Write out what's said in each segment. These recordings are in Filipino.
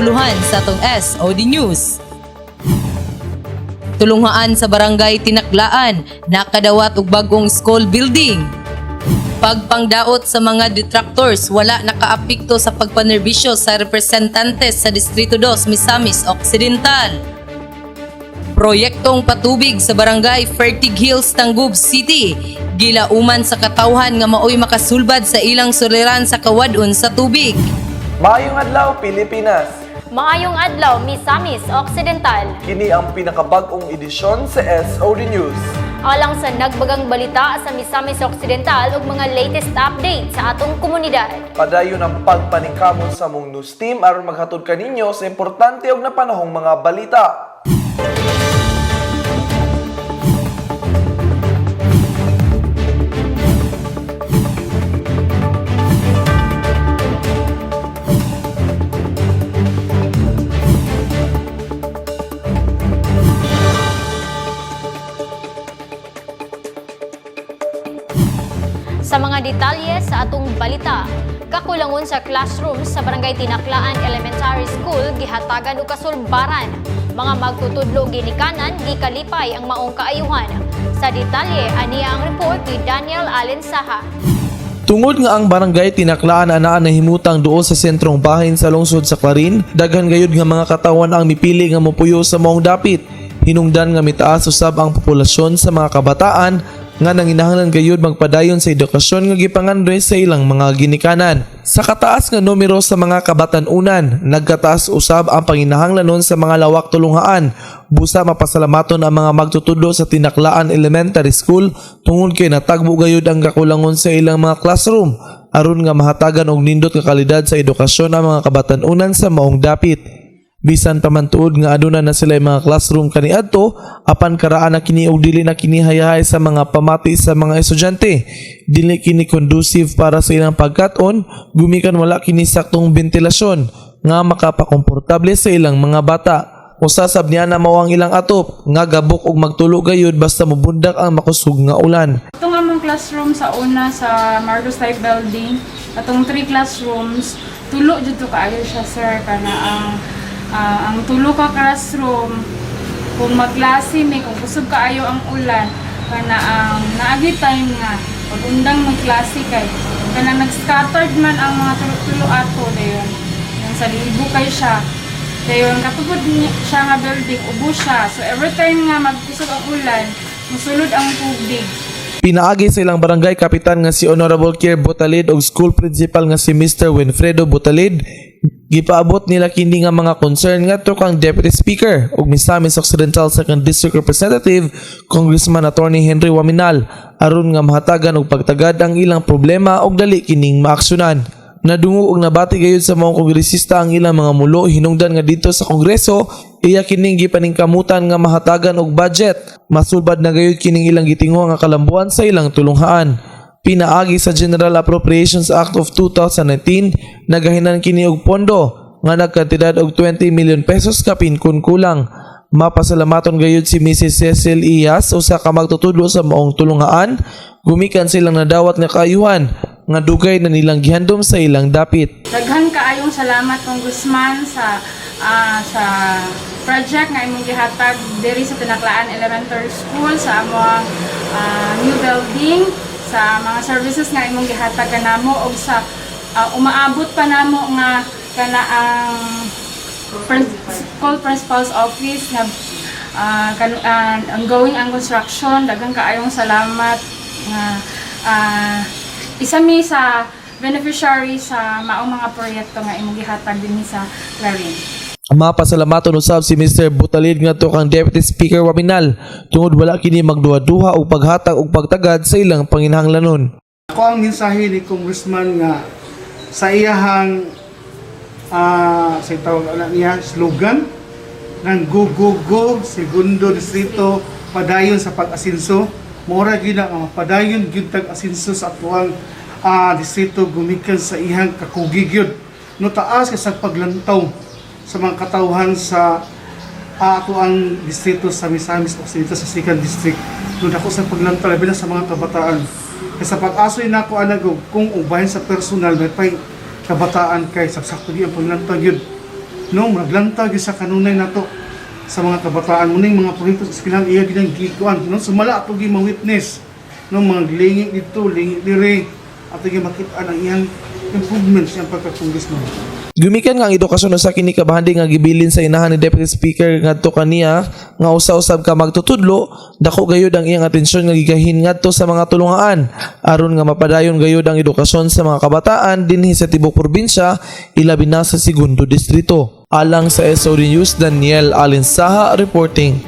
makapuluhan sa atong SOD News. Tulunghaan sa barangay Tinaklaan, nakadawat og bagong school building. Pagpangdaot sa mga detractors, wala nakaapekto sa pagpanerbisyo sa representantes sa Distrito 2, Misamis Occidental. Proyektong patubig sa barangay Fertig Hills, Tangub City, gilauman sa katawhan nga maoy makasulbad sa ilang suliran sa kawadon sa tubig. Maayong adlaw, Pilipinas! Maayong adlaw, Misamis Occidental. Kini ang pinakabag-ong edisyon sa SOD News. Alang sa nagbagang balita sa Misamis Occidental ug mga latest update sa atong komunidad. Padayon ang pagpaningkamon sa mong news team aron maghatod kaninyo sa importante ug napanahong mga balita. Sa mga detalye sa atong balita, kakulangon sa classroom sa Barangay Tinaklaan Elementary School gihatagan og kasulbaran. Mga magtutudlo ginikanan gikalipay ang maong kaayuhan. Sa detalye aniya ang report ni Daniel Allen Saha. Tungod nga ang barangay Tinaklaan anaa nahimutang duol sa sentrong bahin sa lungsod sa Clarin, daghan gayud nga mga katawan ang mipili nga mopuyo sa maong dapit. Hinungdan nga mitaas usab ang populasyon sa mga kabataan nga nanginahanglan gayud magpadayon sa edukasyon nga gipangandoy sa ilang mga ginikanan. Sa kataas nga numero sa mga kabatan-unan, nagkataas usab ang panginahanglanon sa mga lawak tulunghaan. Busa mapasalamaton ang mga magtutudlo sa Tinaklaan Elementary School tungod kay natagbo gayud ang kakulangon sa ilang mga classroom aron nga mahatagan og nindot nga kalidad sa edukasyon ang mga kabatan-unan sa maong dapit. Bisan pa man tuod nga aduna na sila mga classroom kaniadto, apan karaan na kini og dili na kini hayahay sa mga pamati sa mga estudyante. Dili kini conducive para sa ilang pagkat-on, gumikan wala kini saktong ventilasyon nga makapakomportable sa ilang mga bata. Usasab niya na mao ang ilang atop nga gabok og magtulo gayud basta mobundak ang makusog nga ulan. Itong among classroom sa una sa Marcos Type Building, atong 3 classrooms, tulo jud to kaayo siya sir kana ang tulo ka classroom kung magklase may kung kusog kaayo ang ulan kana ang naagi time nga pag undang magklase kay kana nag-scattered man ang mga tulo ato dayon yung sa libo kay siya dayon katugod siya nga building ubo siya so every time nga magkusog ang ulan musulod ang tubig. Pinaagi sa ilang barangay kapitan nga si Honorable Kier Butalid ug school principal nga si Mr. Winfredo Butalid, gipaabot nila kini nga mga concern ngadto kang Deputy Speaker ug Misamis Occidental 2nd District Representative Congressman Attorney Henry Waminal aron nga mahatagan og pagtagad ang ilang problema ug dali kining maaksyonan. Nadungo og nabati gayud sa mga kongresista ang ilang mga mulo hinungdan nga dito sa Kongreso iya kining gipaningkamutan nga mahatagan og budget. Masulbad na gayud kining ilang gitinguha nga kalambuan sa ilang tulunghaan. Pinaagi sa General Appropriations Act of 2019 nagahinan kini og pondo nga nagkantidad og 20 million pesos kapin kun kulang. Mapasalamaton gayud si Mrs. Cecil Iyas usa ka magtutudlo sa maong tulunghaan. Gumikan silang nadawat nga kaayuhan nga dugay na nilang gihandom sa ilang dapit. Daghan kaayong salamat Congressman sa project nga imong gihatag diri sa Tinaklaan Elementary School sa among new building, sa mga services nga imong gihatag kanamo og sa umaabot pa namo nga kana ang school principal's office nga ongoing ang construction. Daghang kaayong salamat nga isa mi sa beneficiary sa maong mga proyekto nga imong gihatag dinhi sa Clarin. Mapasalamaton usab si Mr. Butalid ngadto kang Deputy Speaker Waminal tungod wala kini magduha-duha og paghatag og pagtagad sa ilang panginahanglanon. Ako ang mensahe ni Congressman nga sa iyahang sa tawag niya slogan ng Go Go Go Segundo Distrito padayon sa pag-asenso. Mora gyud ang padayon gyud tag-asenso sa atuang distrito gumikan sa ihang kakugigyod no taas sa paglantaw sa mga katawhan sa ato ang distrito sa Misamis Occidental sa 2nd District. No dako sa paglantaw labi na sa mga kabataan. Kaya sa pag-asoy nako anag kung ubahin sa personal may pay kabataan kay saksakto gyud ang paglantaw gyud. no naglantag sa kanunay nato sa mga kabataan mo ning mga proyekto sa eskwelahan iya ginang gikuan no sumala ato gi ma-witness no mga lingi dito lingi dire ato gi makita ang iyang improvements yang pagka-congressman. Gumikan nga ang edukasyon sa kini kabahandi nga gibilin sa inahan ni Deputy Speaker ngadto kaniya nga usa-usab ka magtutudlo dako gayud ang iyang atensyon nga gigahin ngadto sa mga tulungaan aron nga mapadayon gayud ang edukasyon sa mga kabataan dinhi sa tibok probinsya ilabi na sa segundo distrito. Alang sa SOD News, Daniel Alinsaha reporting.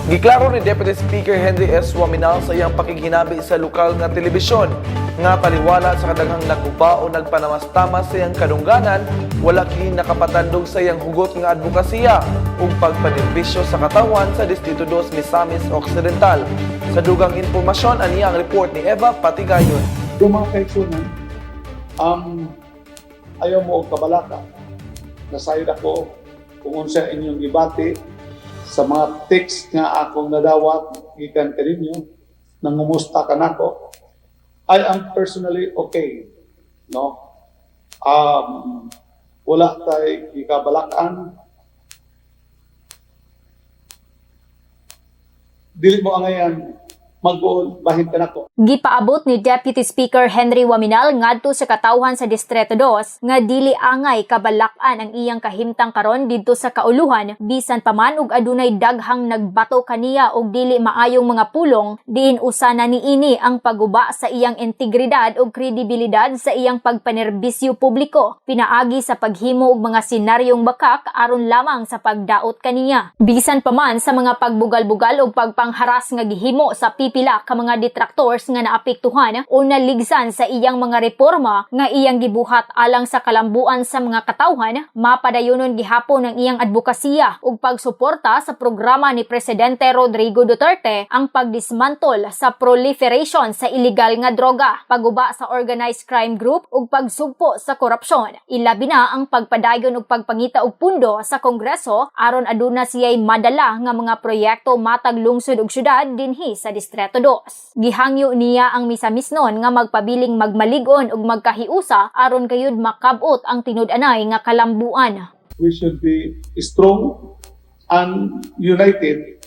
Giklaro ni Deputy Speaker Henry S. Waminal sa iyang pakiginabi sa lokal nga telebisyon nga taliwala sa kadaghang naguba o nagpanamastamas sa iyang kadungganan, wala kini nakapatandog sa iyang hugot nga advokasya ug pagpanirbisyo sa katawan sa Distrito 2 Misamis Occidental. Sa dugang impormasyon, aniya ang report ni Eva Patigayon. Yung mga kaigsunan, ayaw mo og kabalaka. Nasayod ako kung unsa inyong ibati sa mga text nga akong nadawat gikan kaninyo nangumusta ka nako. I am personally okay, no? Wala tay ikabalakan. Dili mo angayan mag-uol bahin ka nako. Gipaabot ni Deputy Speaker Henry Waminal ngadto sa katawhan sa Distrito 2 nga dili angay kabalakan ang iyang kahimtang karon didto sa kauluhan bisan pa man ug adunay daghang nagbato kaniya og dili maayong mga pulong diin usa na niini ang paguba sa iyang integridad ug kredibilidad sa iyang pagpanerbisyo publiko pinaagi sa paghimo og mga senaryong bakak aron lamang sa pagdaot kaniya bisan pa man sa mga pagbugal-bugal ug pagpangharas nga gihimo sa pipila ka mga detractors nga naapektuhan o naligsan sa iyang mga reforma nga iyang gibuhat alang sa kalambuan sa mga katawhan, mapadayonon gihapon ang iyang advokasya ug pagsuporta sa programa ni Presidente Rodrigo Duterte ang pagdismantol sa proliferation sa illegal nga droga, paguba sa organized crime group ug pagsugpo sa korupsyon. Ilabi na ang pagpadayon ug pagpangita og pundo sa Kongreso aron aduna siya'y madala nga mga proyekto matag lungsod ug syudad dinhi sa Distrito 2. Gihangyo niya ang misamisnon nga magpabiling magmaligon ug magkahiusa aron gayud makabot ang tinud-anay nga kalambuan. We should be strong and united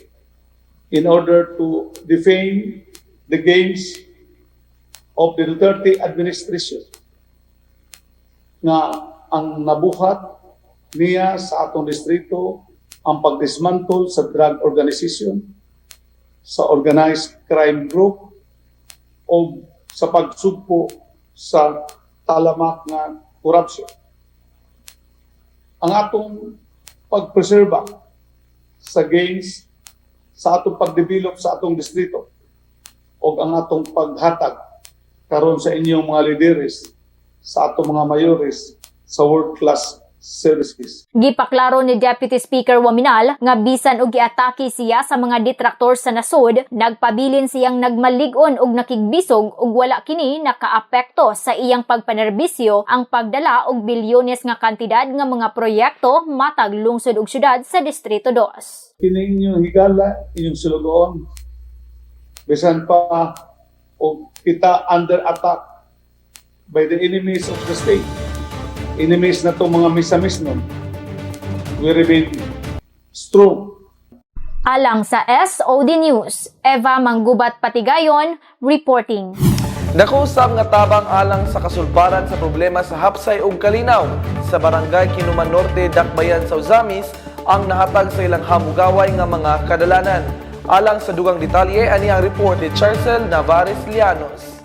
in order to defend the gains of the Duterte administration nga ang nabuhat niya sa atong distrito ang pagdismantle sa drug organization, sa organized crime group o sa pagsugpo sa talamak nga korupsyon. Ang atong pagpreserba sa gains sa atong pagdevelop sa atong distrito o ang atong paghatag karon sa inyong mga lideres, sa atong mga mayores sa world-class services. Gipaklaro ni Deputy Speaker Waminal nga bisan og giatake siya sa mga detractor sa nasod, nagpabilin siyang nagmaligon og nakigbisog ug wala kini nakaapekto sa iyang pagpanerbisyo ang pagdala og bilyones nga kantidad nga mga proyekto matag lungsod ug syudad sa Distrito 2. Kini inyong higala, inyong sulugoon, bisan pa o kita under attack by the enemies of the state. Enemies na itong mga misamis nun, we remain strong. Alang sa SOD News, Eva Manggubat Patigayon, reporting. Nakusab nga tabang alang sa kasulbaran sa problema sa hapsay ug kalinaw sa barangay Kinuman Norte, Dakbayan sa Uzamis ang nahatag sa ilang hamugaway nga mga kadalanan. Alang sa dugang detalye, ani ang report ni Charcel Navares Lianos.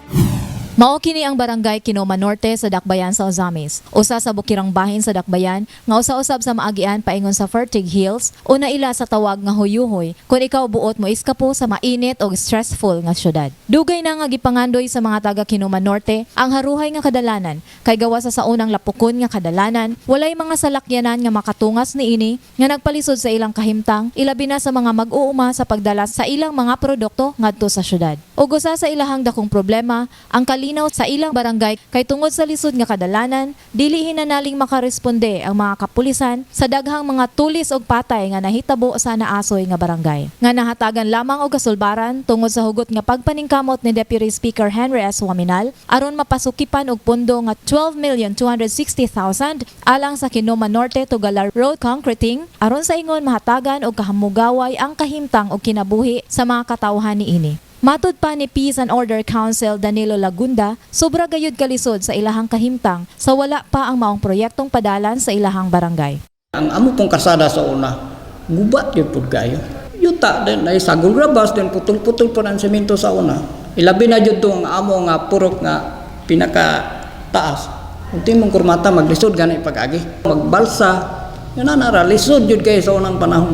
Mao kini ang barangay Kinuman Norte sa Dakbayan sa Ozamis. Usa sa bukirang bahin sa Dakbayan nga usa-usab sa maagian paingon sa Fertig Hills una ila sa tawag nga huyuhoy kung ikaw buot mo iskapo sa mainit o stressful nga syudad. Dugay na nga gipangandoy sa mga taga Kinuman Norte ang haruhay nga kadalanan kay gawa sa saunang lapukon nga kadalanan walay mga salakyanan nga makatungas niini nga nagpalisod sa ilang kahimtang ilabi na sa mga mag-uuma sa pagdala sa ilang mga produkto ngadto sa syudad. Ug usa sa ilahang dakong problema ang Nagpalinaw sa ilang barangay kay tungod sa lisod nga kadalanan, dili hinanaling makaresponde ang mga kapulisan sa daghang mga tulis og patay nga nahitabo sa naasoy nga barangay. Nga nahatagan lamang og kasulbaran tungod sa hugot nga pagpaningkamot ni Deputy Speaker Henry S. Waminal aron mapasukipan og pondo nga 12,260,000 alang sa Kinoma Norte Tugalar Road concreting aron sa ingon mahatagan og kahamugaway ang kahimtang og kinabuhi sa mga katawhan niini. Matud pa ni Peace and Order Council Danilo Lagunda, sobra gayud kalisod sa ilahang kahimtang sa wala pa ang maong proyektong padalan sa ilahang barangay. Ang amo pong kasada sa una, gubat yun po kayo. Yuta din, ay sagol grabas din, putol-putol po ng semento sa una. Ilabi na yun ang amo nga purok nga pinakataas. Kung mong kurmata, maglisod ganay pag-agi. Magbalsa, yun na nara, lisod yun kayo sa unang panahon.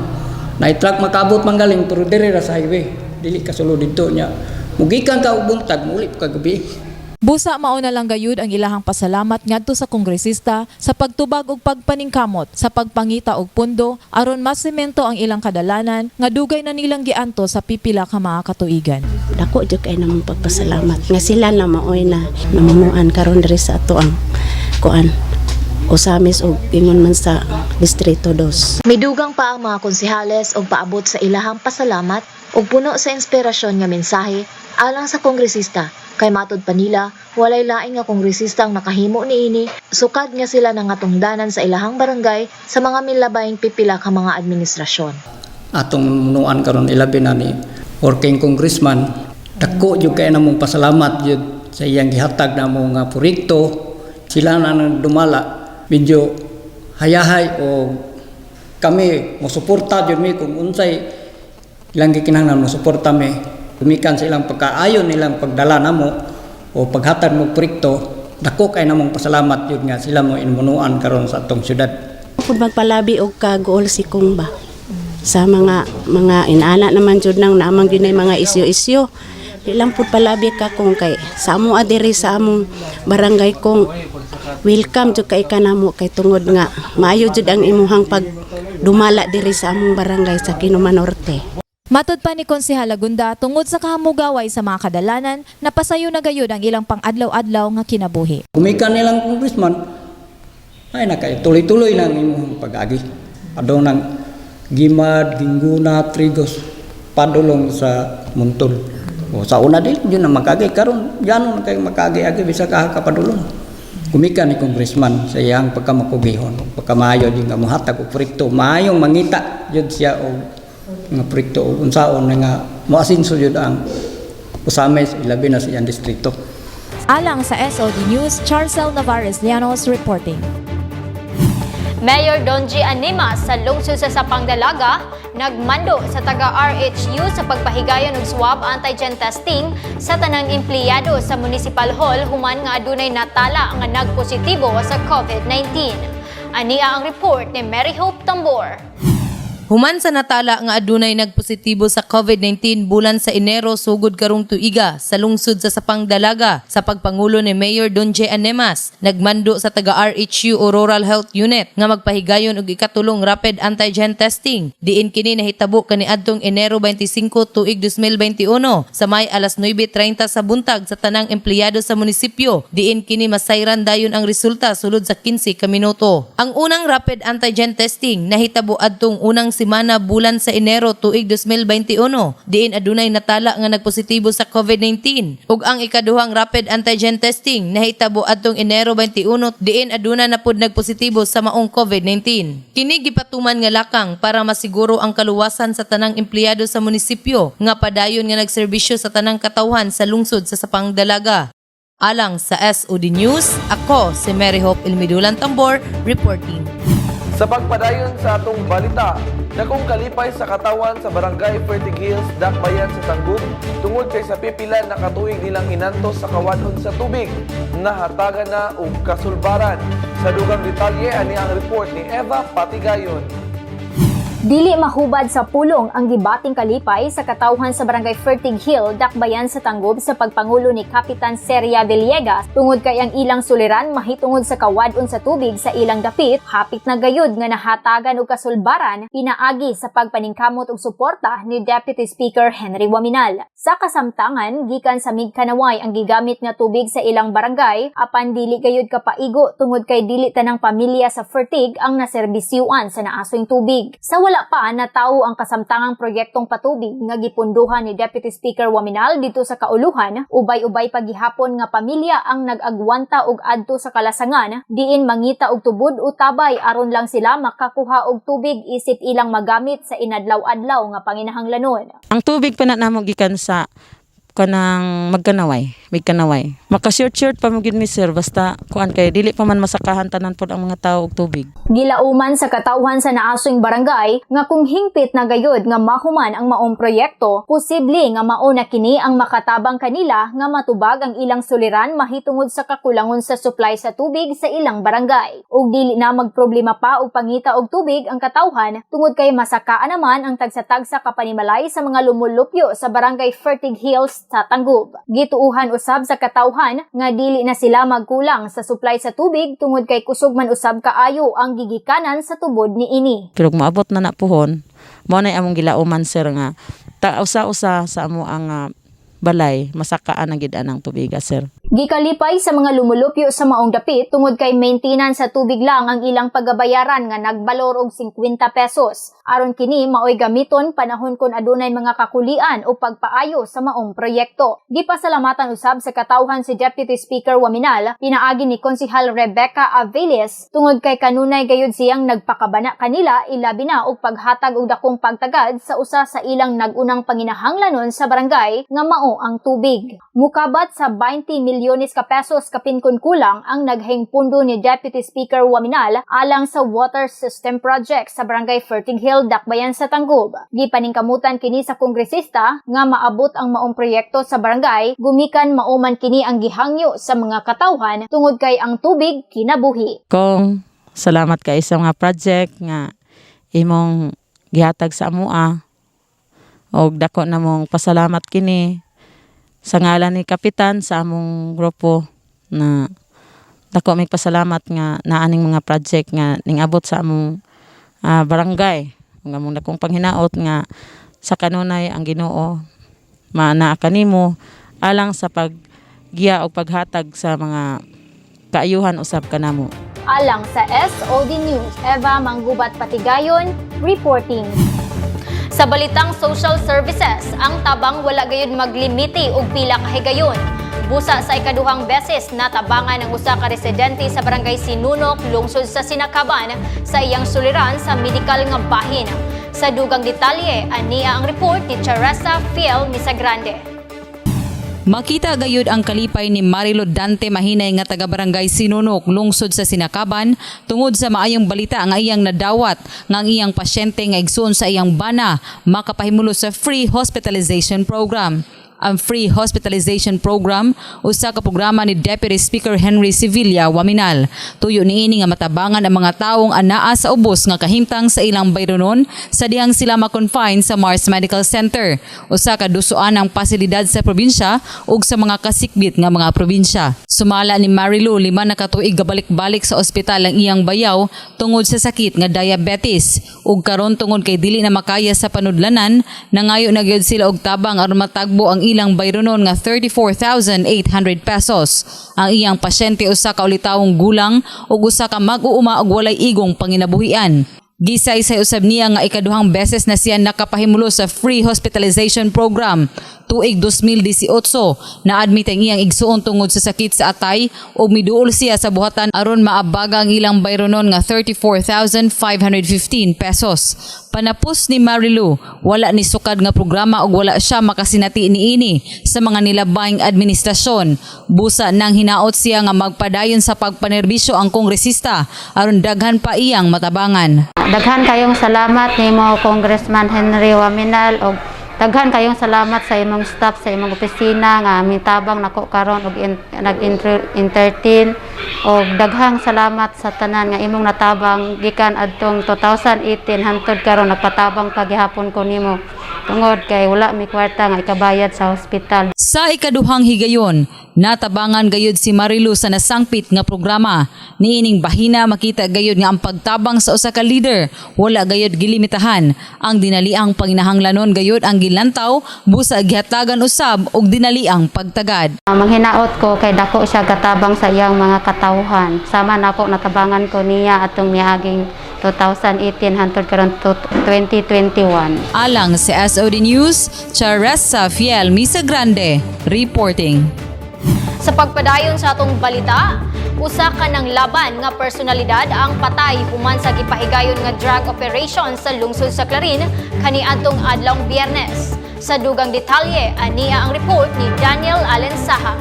Na-truck makabot manggaling, pero dire sa highway. Dili kasulod dito niya. Mugikan ka og buntag, muli ka gabi. Busa mauna lang gayud ang ilahang pasalamat ngadto sa kongresista sa pagtubag og pagpaningkamot sa pagpangita og pundo aron masemento ang ilang kadalanan nga dugay na nilang gianto sa pipila ka mga katuigan. Dako jud kay namong pagpasalamat nga sila na maoy na namunuan karon diri sa ato ang kuan Osamis og ingon man sa Distrito 2. Midugang pa ang mga konsehales og paabot sa ilahang pasalamat ug puno sa inspirasyon nga mensahe alang sa kongresista. Kay matud pa nila, walay laing nga kongresista ang nakahimo niini, sukad nga sila nangatungdanan sa ilahang barangay sa mga milabayng pipila ka mga administrasyon. Atong munuan karon ilabi na ni working congressman, dako jud kay namong pasalamat jud sa iyang gihatag namo nga proyekto. Sila na dumala medyo hayahay o kami mosuporta jud mi kung unsay ilang gikinahanglan mosuporta mi tumikan sa ilang pagkaayon nilang pagdala namo o paghatag mo proyekto. Dako kay namong pasalamat jud nga sila mo inmunuan karon sa atong syudad. Pud magpalabi og kagool si Kung ba sa mga inana naman jud nang naamang gyud mga isyu-isyu. Di lang pud palabi ka kung kay sa amo adiri sa among barangay kung welcome jud kay kanamo kay tungod nga maayo jud ang imuhang pagdumala diri sa among barangay sa Kinoma Norte. Matud pa ni Konsehal Lagunda tungod sa kahamugaway sa mga kadalanan, napasayo na gayud ang ilang pang-adlaw-adlaw nga kinabuhi. Kumikan nilang congressman, ay na kayo tuloy-tuloy nang imuhang pag-agi. Adong nang gimad, gingguna, trigos, padulong sa muntol. O sa una din, yun ang makagi. Karon yan ang kayo makagi-agi, bisa ka kapadulong. Kumikan ni congressman sa iyang pagkamakugihon, pagkamayo din nga muhatag o proyekto. Mayong mangita, yun siya o nga proyekto o unsaon nga muasinso yun ang Osamis, ilabi na sa iyang distrito. Alang sa SOD News, Charcel Navarez Llanos reporting. Mayor Donji Animas sa lungsod sa Sapang-Dalaga nagmando sa taga-RHU sa pagpahigayon og swab antigen testing sa tanang empleyado sa Municipal Hall human nga adunay natala nga nagpositibo sa COVID-19. Ania ang report ni Mary Hope Tambor. Human sa natala nga adunay nagpositibo sa COVID-19 bulan sa Enero sugod karong tuiga sa lungsod sa Sapang-Dalaga sa pagpangulo ni Mayor Donji Animas, nagmando sa taga-RHU o Rural Health Unit nga magpahigayon og ikatulong rapid antigen testing. Diin kini nahitabo kaniadtong Enero 25 tuig 2021 sa may alas 9:30 sa buntag sa tanang empleyado sa munisipyo. Diin kini masayran dayon ang resulta sulod sa 15 ka minuto. Ang unang rapid antigen testing nahitabo adtong unang semana bulan sa Enero tuig 2021 diin adunay natala nga nagpositibo sa COVID-19 ug ang ikaduhang rapid antigen testing nahitabo adtong Enero 21 diin aduna na pud nagpositibo sa maong COVID-19. Kini gipatuman nga lakang para masiguro ang kaluwasan sa tanang empleyado sa munisipyo nga padayon nga nagserbisyo sa tanang katawhan sa lungsod sa Sapang-Dalaga. Alang sa SOD News, ako si Mary Hope Ilmidulan Tambor reporting. Sa pagpadayon sa atong balita, dakong kalipay sa katawan sa Barangay Fertig Hills, Dakbayan sa Tanggub, tungod kay sa pipila na katuig nilang inantos sa kawadon sa tubig, nahatagan na og kasulbaran. Sa dugang detalye, ani ang report ni Eva Patigayon. Dili mahubad sa pulong ang gibating kalipay sa katawhan sa Barangay Fertig Hill, Dakbayan sa Tangub sa pagpangulo ni Kapitan Seria Villegas tungod kay ang ilang suliran mahitungod sa kawadon sa tubig sa ilang dapit, hapit na gayud nga nahatagan og kasulbaran pinaagi sa pagpaningkamot og suporta ni Deputy Speaker Henry Waminal. Sa kasamtangan, gikan sa Migkanaway ang gigamit nga tubig sa ilang barangay apan dili gayud kapaigo tungod kay dili tanang pamilya sa Fertig ang naserbisyuan sa naasoing tubig. Sa wala pa natawo ang kasamtangang proyektong patubig nga gipunduhan ni Deputy Speaker Waminal dito sa Kauluhan, ubay-ubay pagihapon nga pamilya ang nag-agwanta og adto sa kalasangan, diin mangita og tubod o tabay aron lang sila makakuha og tubig isip ilang magamit sa inadlaw-adlaw nga panginahanglanon. Ang tubig pa na namo gikan sa kanang Migkanaway. Maka-short pa mo gid mi sir basta kuan kay dili pa man masakahan tanan pod ang mga tawo og tubig. Gilauman sa katawhan sa naasoing barangay nga kung hingpit na gayud nga mahuman ang maong proyekto, posible nga mauna kini ang makatabang kanila nga matubag ang ilang suliran mahitungod sa kakulangon sa supply sa tubig sa ilang barangay. Ug dili na magproblema pa og pangita og tubig ang katawhan tungod kay masakaan naman ang tagsa-tagsa kapanimalay sa mga lumulupyo sa Barangay Fertig Hills sa Tangub. Gituuhan usab sa katawhan nga dili na sila magkulang sa supply sa tubig tungod kay kusog man usab kaayo ang gigikanan sa tubod ni ini. Pero maabot na napuhon, mao nay among gilauman sir nga usa-usa sa amo ang balay masakaan na gid anang tubig sir. Gikalipay sa mga lumulupyo sa maong dapit tungod kay maintenance sa tubig lang ang ilang pagabayaran nga nagbalor og 50 pesos. Aron kini maoy gamiton panahon kun adunay mga kakulian o pagpaayo sa maong proyekto. Gipasalamatan usab sa katawhan si Deputy Speaker Waminal pinaagi ni Konsehal Rebecca Aviles tungod kay kanunay gayud siyang nagpakabana kanila ilabi na og paghatag og dakong pagtagad sa usa sa ilang nagunang panginahanglanon sa barangay nga mao ang tubig. Mukabat sa 20 milyones ka pesos kapinkun kulang ang naghing pundo ni Deputy Speaker Waminal alang sa water system project sa Barangay Fertig Hill, Dakbayan sa Tangub. Gipaningkamutan kini sa kongresista nga maabot ang maong proyekto sa barangay, gumikan mauman kini ang gihangyo sa mga katawhan tungod kay ang tubig kinabuhi. Kong salamat kay sa mga project nga imong gihatag sa amoa. Og dako namong pasalamat kini sa ngalan ni Kapitan sa among grupo na dako may pasalamat nga naaning mga project nga ningabot sa among barangay. Nga mong dakong panghinaot nga sa kanunay ang Ginoo maanaa kanimo alang sa paggiya o paghatag sa mga kaayuhan usab kanamo. Alang sa SOD News, Eva Manggubat Patigayon, reporting. Sa balitang social services, ang tabang wala gayud maglimiti og pila ka higayon. Busa sa ikaduhang beses natabangan ang usa ka residente sa Barangay Sinunok, lungsod sa Sinakaban sa iyang suliran sa medikal nga bahin. Sa dugang detalye, ania ang report ni Charessa Fiel Misagrande. Makita gayud ang kalipay ni Marilo Dante Mahinay nga taga Barangay Sinunok, lungsod sa Sinakaban tungod sa maayong balita nga iyang nadawat nga ang iyang pasyente nga igsoon sa iyang bana makapahimulo sa free hospitalization program. Ang Free Hospitalization Program, usa ka programa ni Deputy Speaker Henry Sevilla Waminal. Tuyo niini nga matabangan ang mga taong anaa sa ubos nga kahimtang sa ilang bayronon sa dihang sila ma-confine sa Mars Medical Center. Usa ka dusuan ang pasilidad sa probinsya ug sa mga kasikbit nga mga probinsya. Sumala ni Marilu 5 na katuig gabalik-balik sa ospital ang iyang bayaw tungod sa sakit nga diabetes ug karon tungod kay dili na makaya sa panudlanan, nangayo na gyud sila og tabang aron matagbo ang ilang bayronon nga 34,800 pesos. Ang iyang pasyente usa ka ulitawong gulang ug usa ka mag-uuma og walay igong panginabuhian. Gisaysay usab niya nga ikaduhang beses na siya nakapahimulo sa free hospitalization program. Tuig 2018, na-admit ang iyang igsuon tungod sa sakit sa atay ug miduol siya sa buhatan aron maabaga ang ilang bayronon nga 34,515 pesos. Panapos ni Marilu, wala ni sukad nga programa ug wala siya makasinati niini sa mga nilabayng administrasyon. Busa nang hinaot siya nga magpadayon sa pagpanerbisyo ang kongresista aron daghan pa iyang matabangan. Daghan kayong salamat nimo Congressman Henry Waminal og daghan kayong salamat sa imong staff sa imong opisina nga mitabang nako karon og nag-entertain Og daghang salamat sa tanan nga imong natabang gikan adtong 2018 hangtod karon nagpatabang pagihapon ko nimo. Tungod kay wala mi kwarta nga ikabayad sa ospital. Sa ikaduhang higayon, natabangan gayud si Marilu sa nasangpit nga programa. Niining bahina makita gayud nga ang pagtabang sa usa ka leader wala gayud gilimitahan. Ang dinaliang panginahanglanon gayud ang gilantaw busa gihatagan usab og dinaliang pagtagad. Manghinaot ko kay dako siya katabang sa iyang mga katawhan. Sama nako natabangan ko niya atong miaging 2018 hangtod karon 2021. Alang sa SOD News, Charessa Fiel Misagrande reporting. Sa pagpadayon sa atong balita, usa ka ng laban nga personalidad ang patay human sa gipahigayon nga drug operation sa lungsod sa Clarin kaniadtong adlawng Biyernes. Sa dugang detalye, ania ang report ni Daniel Alensaha.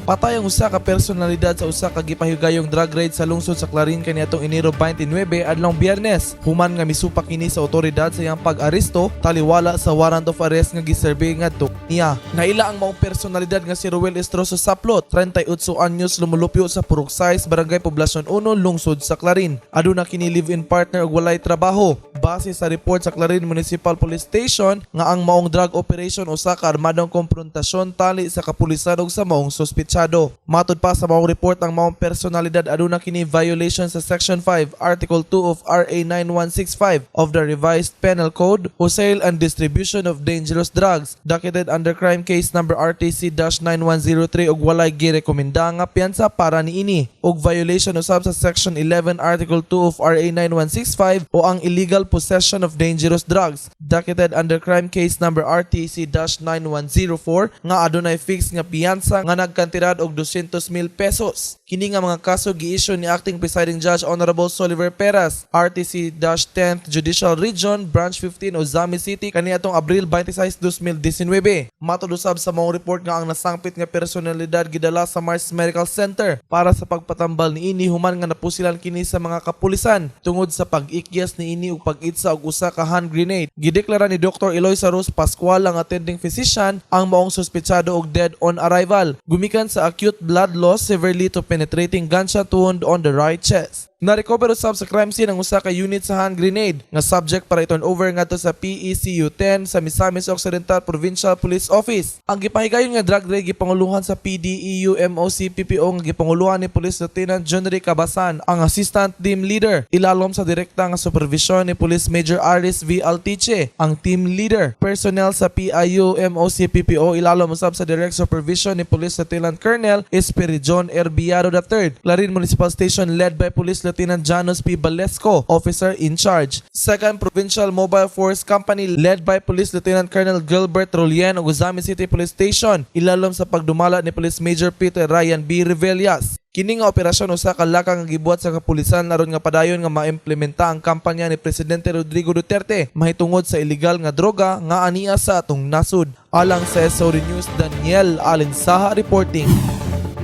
Patay ang usa ka personalidad sa usa ka gipahigayong drug raid sa lungsod sa Clarin kaniadtong Enero 29 adlawng Biyernes. Human nga misupak kini sa otoridad sa iyang pag-aresto taliwala sa warrant of arrest nga giserbe ngadto niya. Naila ang maong personalidad nga si Ruel Estroso Saplot, 38 anyos, lumulupyo sa Purok Size, Barangay Poblasyon 1, lungsod sa Clarin. Aduna kini live-in partner ug walay trabaho. Base sa report sa Clarin Municipal Police Station nga ang maong drug operation usa ka armadong konfrontasyon tali sa kapulisan ug sa maong suspetsado. Matud pa sa maong report ang maong personalidad aduna kini violation sa Section 5, Article 2 of RA 9165 of the Revised Penal Code o sale and distribution of dangerous drugs, documented under crime case number RTC-9103 ug walay girekomenda nga piyansa para niini, ug violation usab sa Section 11, Article 2 of RA 9165 o ang illegal possession of dangerous drugs, documented under crime case number RTC-9104 nga adunay fix nga piyansa nga nagkantirad og 200,000 pesos. Kini nga mga kaso gi-issue ni Acting Presiding Judge Honorable Soliver Peras, RTC-10th Judicial Region, Branch 15 Ozami City kaniadtong Abril 26, 2019. Matud usab sa maong report nga ang nasangpit nga personalidad gidala sa Mars Medical Center para sa pagpatambal niini human nga napusilan kini sa mga kapulisan tungod sa pag-ikyas niini ug pag-itsa og usa ka hand grenade. Gideklara ni Dr. Eloisa Rose Pascual ang attending physician ang maong suspetsado og dead on arrival. Gumikan sa acute blood loss severely to penetrating gunshot wound on the right chest. Na-recover usab sa crime scene ang usa ka unit sa hand grenade nga subject para i-turn over ngadto sa PECU-10 sa Misamis Occidental Provincial Police Office. Ang gipahigayon nga drug raid gipanguluhan sa PDEU MOC PPO nga gipanguluhan ni Police Lieutenant John Rick Cabasan, ang assistant team leader. Ilalom sa direkta nga supervision ni Police Major Aris V. Altiche, ang team leader. Personnel sa PIU MOC PPO ilalom usab sa direct supervision ni Police Lieutenant Colonel Esperijon Erbiado III. Clarin Municipal Station led by Police Lieutenant Janos P. Balesco, officer in charge. 2nd Provincial Mobile Force Company led by Police Lieutenant Colonel Gilbert Rolien ug Ozami City Police Station ilalom sa pagdumala ni Police Major Peter Ryan B. Revellas. Kini nga operasyon usa ka laka nga gibuhat sa kapulisan aron nga padayon nga maimplementa ang kampanya ni Presidente Rodrigo Duterte mahitungod sa illegal nga droga nga aniya sa atong nasud. Alang sa SOD News, Daniel Alensaha reporting.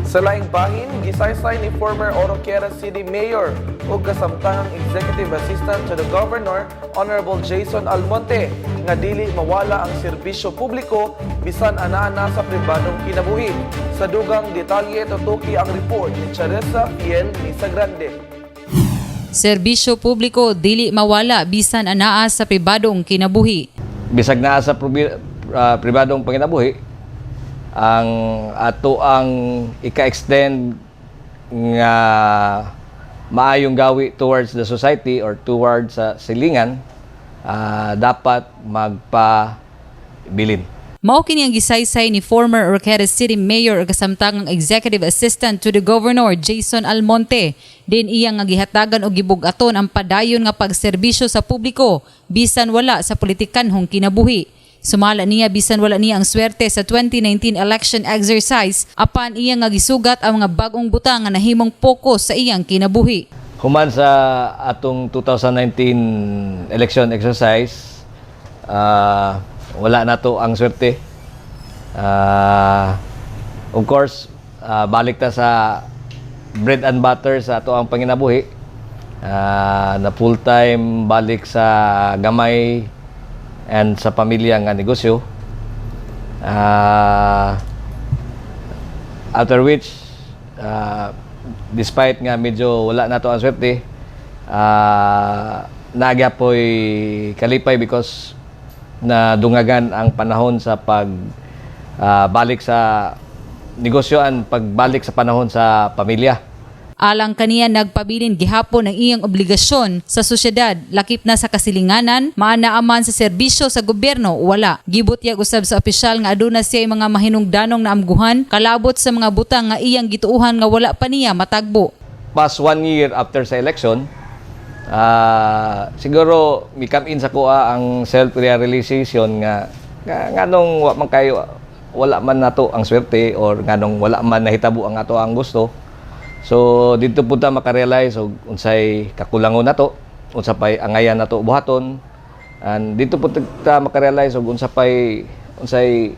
Sa laing bahin, gisaysay ni former Oroquiera City Mayor ug kasamtangang Executive Assistant to the Governor, Honorable Jason Almonte, nga dili mawala ang serbisyo publiko bisan ana-ana sa pribadong kinabuhi. Sa dugang detalye tutuki ang report ni Charessa Fiel Misagrande. Serbisyo publiko dili mawala bisan anaa sa pribadong kinabuhi. Bisag naa sa pribadong panginabuhi, ang ato ang ika-extend nga maayong gawi towards the society or towards sa silingan, dapat magpabilin. Mao kini ang gisaysay ni former Oroquiera City Mayor ug kasamtangang Executive Assistant to the Governor Jason Almonte. Din iya nga gihatagan og gibug-aton ang padayon nga pagserbisyo sa publiko bisan wala sa politikanhong kinabuhi. Sumala niya bisan wala niya ang swerte sa 2019 election exercise apan iya nga gisugat ang mga bagong butang nga nahimong pokus sa iyang kinabuhi. Human sa atong 2019 election exercise, wala na to ang swerte. Of course, balik ta sa bread and butter sa ato ang panginabuhi. Na full-time balik sa gamay and sa pamilya nga negosyo. After which, despite nga medyo wala na to ang swerte, nagyapoy kalipay because na dungagan ang panahon sa pagbalik sa negosyoan, pagbalik sa panahon sa pamilya. Alang kaniya nagpabilin gihapon ang iyang obligasyon sa sosyedad, lakip na sa kasilinganan, maanaaman sa serbisyo sa gobyerno, wala. Gibutyag usab sa opisyal nga aduna siya mga mahinungdanong na amguhan, kalabot sa mga butang nga iyang gituuhan nga wala pa niya matagbo. Past 1 year after sa election, siguro mi come in sa kuha ang self-realization nga nganong wala man nato ang swerte or nganong wala man nahitabo ang ato ang gusto. So dito po ta makarealize og unsay kakulangon nato, unsa pay angayan nato buhaton, and dito po ta makarealize og unsay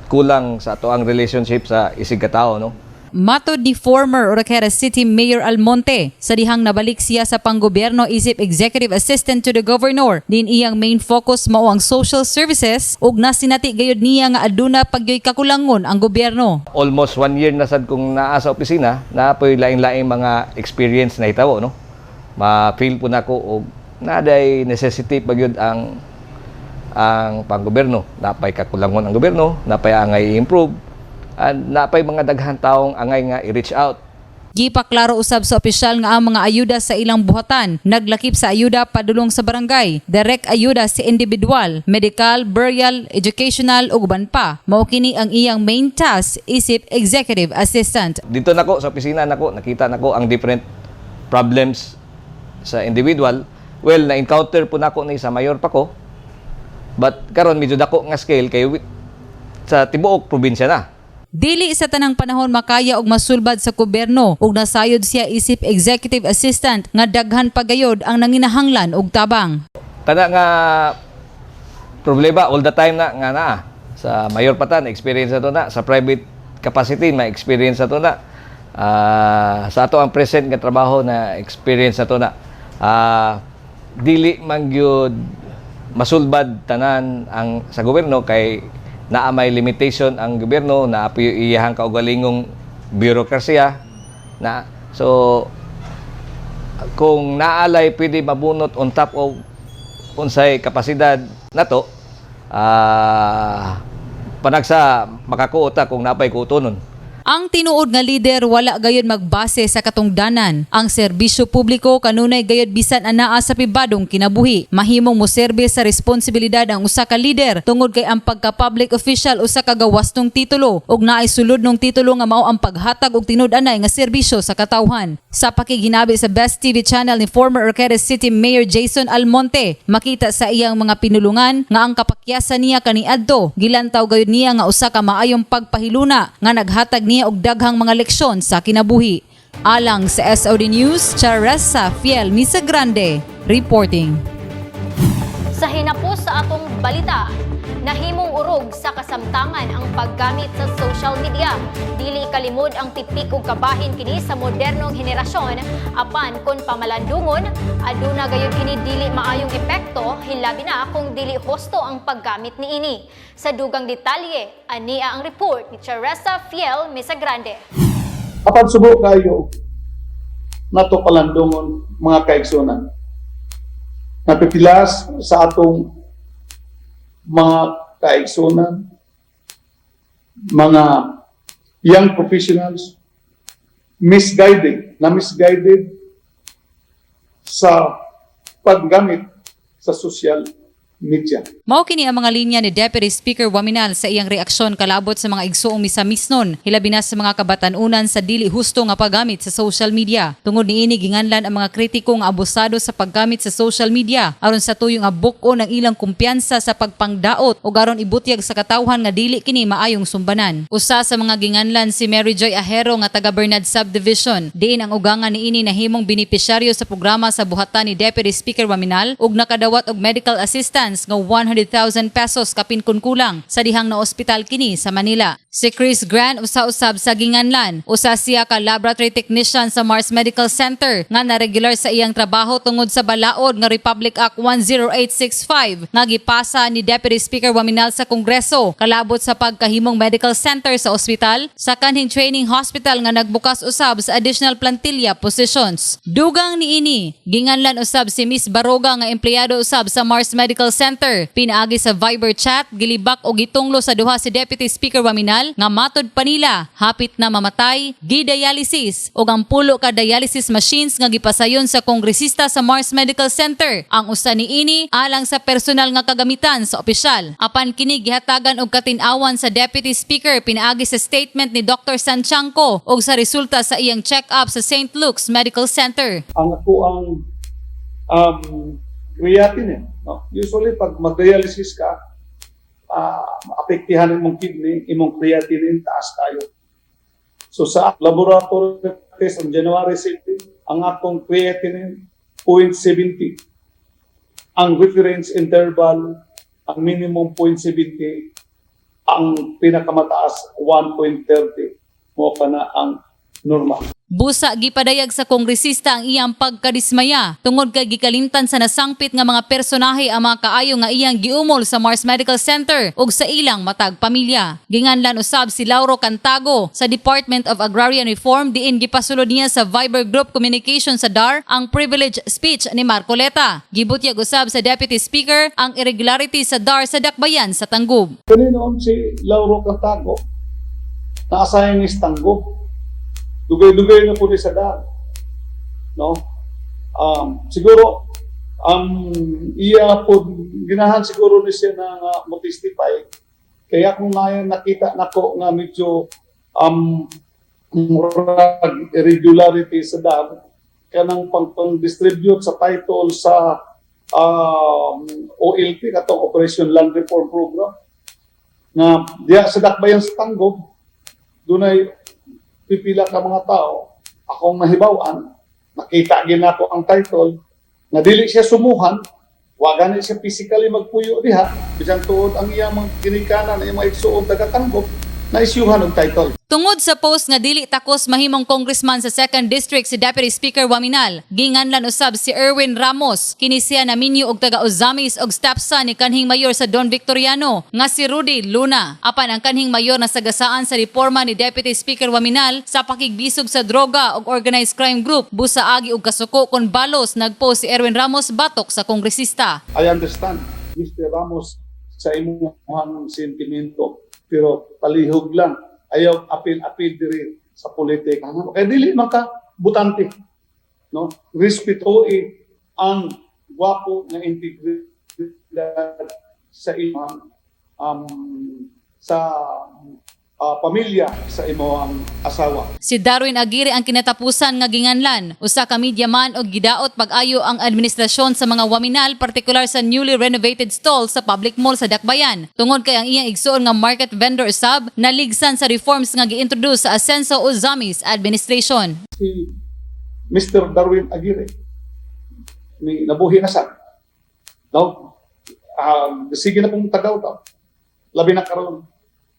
kulang sa ato ang relationship sa isig ka tawo, no? Matod ni former Oroqueta City Mayor Almonte, sa dihang nabalik siya sa panggobyerno isip executive assistant to the governor, din iyang main focus mao ang social services ug nasinati gayud niya nga aduna pagyoy kakulangon ang gobyerno. Almost 1 year na sad kung naa sa opisina, naapoy laing-laing mga experience na hitabo, no? Ma-feel po nako og naday necessity pagyud ang panggobyerno, napay kakulangon ang gobyerno, napay angay i-improve, and napay mga daghan taong angay nga i-reach out. Gipaklaro usab sa opisyal nga ang mga ayuda sa ilang buhatan, naglakip sa ayuda padulong sa barangay, direct ayuda sa individual, medical, burial, educational ug uban pa. Mao kini ang iyang main task isip executive assistant. Dito nako sa opisina nako nakita nako ang different problems sa individual. Well, na-encounter po nako ni sa mayor pa ko. But karon medyo dako nga scale kay sa tibuok probinsya na. Dili sa tanang panahon makaya og masulbad sa gobyerno ug nasayod siya isip executive assistant nga daghan pagayod ang nanginahanglan og tabang. Kana nga problema all the time na nga naa sa mayor patan experience ato na sa private capacity may experience ato na sa ato ang present nga trabaho na experience ato na dili man gyud masulbad tanan ang sa gobyerno kay naa may limitation ang gobyerno, na iyahang kaugalingong birokrasiya na so kung naalay pwede mabunot on top of unsay kapasidad nato, panagsa makakuota kung napay kuutonon. Ang tinuod nga lider wala gayud magbase sa katungdanan. Ang serbisyo publiko kanunay gayud bisan anaa sa pribadong kinabuhi. Mahimong moserbe sa responsibilidad ang usa ka lider tungod kay ang pagka-public official usa ka gawastong titulo ug naay sulod ng titulo nga mao ang paghatag og tinud-anay nga serbisyo sa katawhan. Sa pakiginabi sa Best TV channel ni former Oroqueta City Mayor Jason Almonte, makita sa iyang mga pinulungan nga ang kapakyasan niya kaniadto gilantaw gayud niya nga usa ka maayong pagpahiluna nga naghatag niya og daghang mga leksyon sa kinabuhi. Alang sa SOD News, Charessa Fiel Misagrande reporting. Sa hinapos sa atong balita, nahimong urog sa kasamtangan ang paggamit sa social media. Dili kalimod ang tipik ug kabahin kini sa modernong henerasyon, apan kon pamalandungon, aduna gayud kini dili maayong epekto, hilabi na kung dili husto ang paggamit niini. Sa dugang detalye, ania ang report ni Charessa Fiel Misagrande. Apan subo kayo nato palandungon mga kaigsunan. Napipilas sa atong mga kaigsunan, mga young professionals, misguided sa paggamit sa social media. Mao kini ang mga linya ni Deputy Speaker Waminal sa iyang reaksyon kalabot sa mga igsoong misamisnon, hilabi na sa mga kabatanunan sa dili husto nga paggamit sa social media. Tungod niini ginganlan ang mga kritiko nga abusado sa paggamit sa social media aron sa tuyo nga buko ng ilang kumpiyansa sa pagpangdaot o aron ibutyag sa katawhan nga dili kini maayong sumbanan. Usa sa mga ginganlan si Mary Joy Ahero nga taga Bernad Subdivision, diin ang ugangan niini nahimong benepisyaryo sa programa sa buhatan ni Deputy Speaker Waminal ug nakadawat og medical assistance grants nga 100,000 pesos kapin kulang sa dihang na ospital kini sa Manila. Si Chris Grant usa-usab sa ginganlan, usa siya ka laboratory technician sa Mars Medical Center nga na-regular sa iyang trabaho tungod sa balaod nga Republic Act 10865 nga gipasa ni Deputy Speaker Waminal sa Kongreso kalabot sa pagkahimong medical center sa ospital sa kanhing training hospital nga nagbukas usab sa additional plantilla positions. Dugang niini, ginganlan usab si Miss Baroga nga empleyado usab sa Mars Medical Center. Pinaagi sa Viber chat, gilibak o gitunglo sa duha si Deputy Speaker Waminal nga matod pa nila hapit na mamatay, gi-dialysis o ang pulo ka dialysis machines nga gipasayon sa kongresista sa Mars Medical Center. Ang usa niini alang sa personal nga kagamitan sa opisyal. Apan kini gihatagan og katin-awan sa Deputy Speaker pinaagi sa statement ni Dr. Sanchanco og sa resulta sa iyang check-up sa St. Luke's Medical Center. Ang ako ang creatinine. No? Usually, pag mag-dialysis ka, apektihan mong kidney, imong creatinine, taas tayo. So sa laboratory test on January 17, ang akong creatinine, 0.70. Ang reference interval, ang minimum 0.70. Ang pinakamataas, 1.30. Mo ka na ang normal. Busa gipadayag sa kongresista ang iyang pagkadismaya tungod kay gikalimtan sa nasangpit nga mga personahe ang mga kaayo nga iyang giumol sa Mars Medical Center ug sa ilang matag pamilya. Ginganlan usab si Lauro Cantago sa Department of Agrarian Reform diin gipasulod niya sa Viber Group Communication sa DAR ang privilege speech ni Marcoleta. Gibutyag usab sa Deputy Speaker ang irregularity sa DAR sa Dakbayan sa Tangub. Kaninoon si Lauro Cantago na-assign ni Tangub. Dugay-dugay na po ni sa DAR. No? Siguro, iya po, ginahan siguro ni siya na mo-testify. Kaya kung ngayon nakita na ko nga medyo irregularity sa DAR, kanang pang-distribute sa title sa OLP, katong Operation Land Reform Program, na diya sa Dakbayan sa Tangub, doon ay pipila ka mga tao, akong mahibawan, nakita gina ko ang title, na dili siya sumuhan, waga na siya physically magpuyo diha, bisang tuod ang iyang mga ginikanan, ang mga igsuon taga-Tangub, na isyuhan og title. Tungod sa post nga dili takos mahimong congressman sa 2nd District si Deputy Speaker Waminal, ginganlan usab si Erwin Ramos, kini siya naminyo og taga-Ozamis og stepson ni kanhing mayor sa Don Victoriano nga si Rudy Luna. Apan ang kanhing mayor na sagasaan sa reforma ni Deputy Speaker Waminal sa pakigbisog sa droga og organized crime group, busa agi og kasuko kon balos nagpost si Erwin Ramos batok sa kongresista. I understand, Mr. Ramos, sa imong sentimento, pero palihog lang. Ayaw apil-apil diri sa politika. Kaya dili man ka butante. No? Respetuoy ang gwapo na integridad sa imong sa pamilya sa imong asawa. Si Darwin Aguirre ang kinatapusan nga ginganlan. Usa ka media man og gidaot pag-ayo ang administrasyon sa mga Waminal, partikular sa newly renovated stall sa public mall sa Dakbayan. Tungod kay ang iyang igsuon nga market vendor usab naligsan sa reforms nga gi-introduce sa Asenso Ozamis administration. Si Mr. Darwin Aguirre may nabuhi na sa daw sige na pong tagaw daw. Labi na karon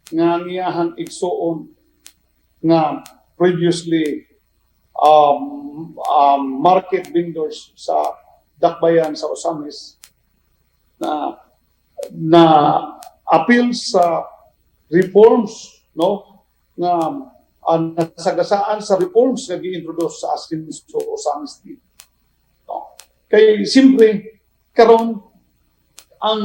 nga niyahang igsuon nga previously market vendors sa Dakbayan sa Ozamis na appeal sa reforms, no, nga nasagasaan sa reforms nga gi-introduce sa Asenso Ozamis. No. Kay simpre karon ang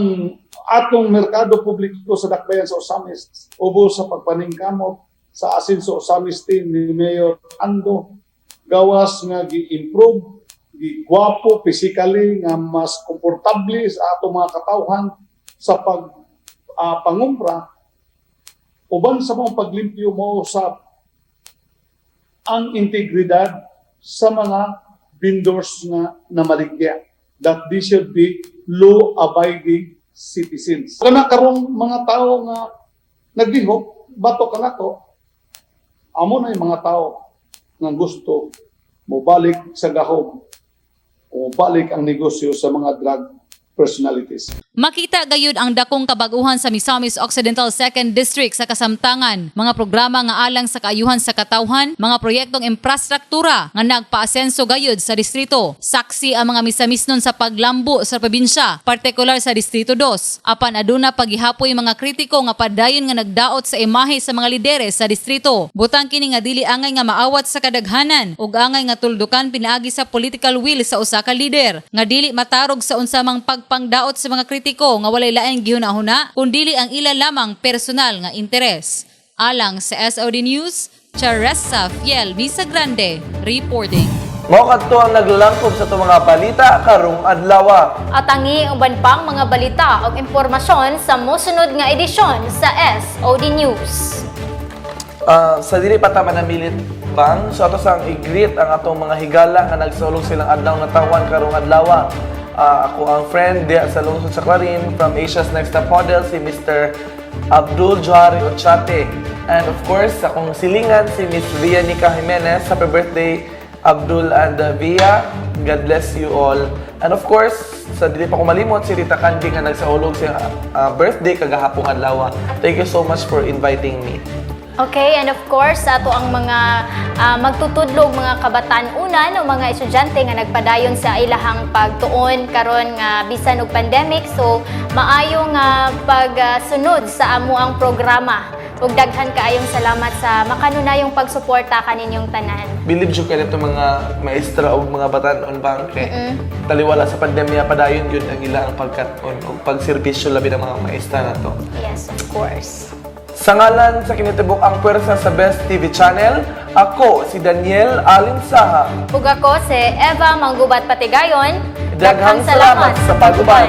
atong merkado publiko sa Dakbayan sa Ozamis ubos sa pagpaningkamot sa Asenso Ozamis team ni Mayor Ando, gawas nga gi-improve, gi-gwapo physically nga mas komportable sa atong mga katawhan sa pangumpra uban sa mga paglimpyo mo sa ang integridad sa mga vendors nga namaligya, that they should be law-abiding citizens. Kana karong mga tao nga naglihok, bato ka na to, amo na yung mga tao nga gusto mo balik sa gahom o balik ang negosyo sa mga drug personalities. Makita gayud ang dakong kabaguhan sa Misamis Occidental 2nd District sa kasamtangan, mga programa nga alang sa kaayuhan sa katawhan, mga proyektong infrastruktura nga nagpaasenso gayud sa distrito. Saksi ang mga misamisnon sa paglambo sa probinsya, partikular sa Distrito 2. Apan aduna paghihapoy mga kritiko nga padayon nga nagdaot sa imahe sa mga lideres sa distrito. Butang kini nga dili angay nga maawat sa kadaghanan ug angay nga tuldukan pinaagi sa political will sa usa ka leader nga dili matarog sa unsamang pagpangdaot sa mga kritiko nga walay laing gihuna-huna kundili ang ila lamang personal nga interes. Alang sa SOD News, Charessa Fiel Visagrande reporting. Mao kadto ang naglalangkob sa itong mga balita karong adlaw. At tangi uban pang mga balita o impormasyon sa mosunod nga edisyon sa SOD News. Sa dili pa ta manamilit bang, so ato sang i-greet ang atong mga higala nga nagsulong silang adlaw nga tawan karong adlaw. Ako ang friend diya sa lungsod sa Clarin from Asia's Next Top Model, si Mr. Abdul Johari Ochate. And of course, akong silingan si Miss Vianica Jimenez. Happy birthday, Abdul and Via. God bless you all. And of course, sa dili pa ko malimot, si Rita Candy nga nagsaulog sa birthday kagahapong adlaw. Thank you so much for inviting me. Okay, and of course, ato ang mga magtutudlog mga kabataan-unan o mga estudyante nga nagpadayon sa ilahang pagtuon karon nga bisan og pandemic. So, maayo nga pagsunod sa amo ang programa. Ug daghan kaayong salamat sa makanunayong pagsuporta kaninyong tanan. Believe you kanito mga maestra o mga batan-on bangke. Taliwala sa pandemya padayon yun ang ilang pagkat-on o pagserbisyo labi ng mga maestra na to. Yes, of course. Sa ngalan sa kinitibok ang pwersa sa Best TV Channel, ako si Daniel Alinsaha. Ug ako si Eva Manggubat Patigayon. Daghang salamat sa pagubad.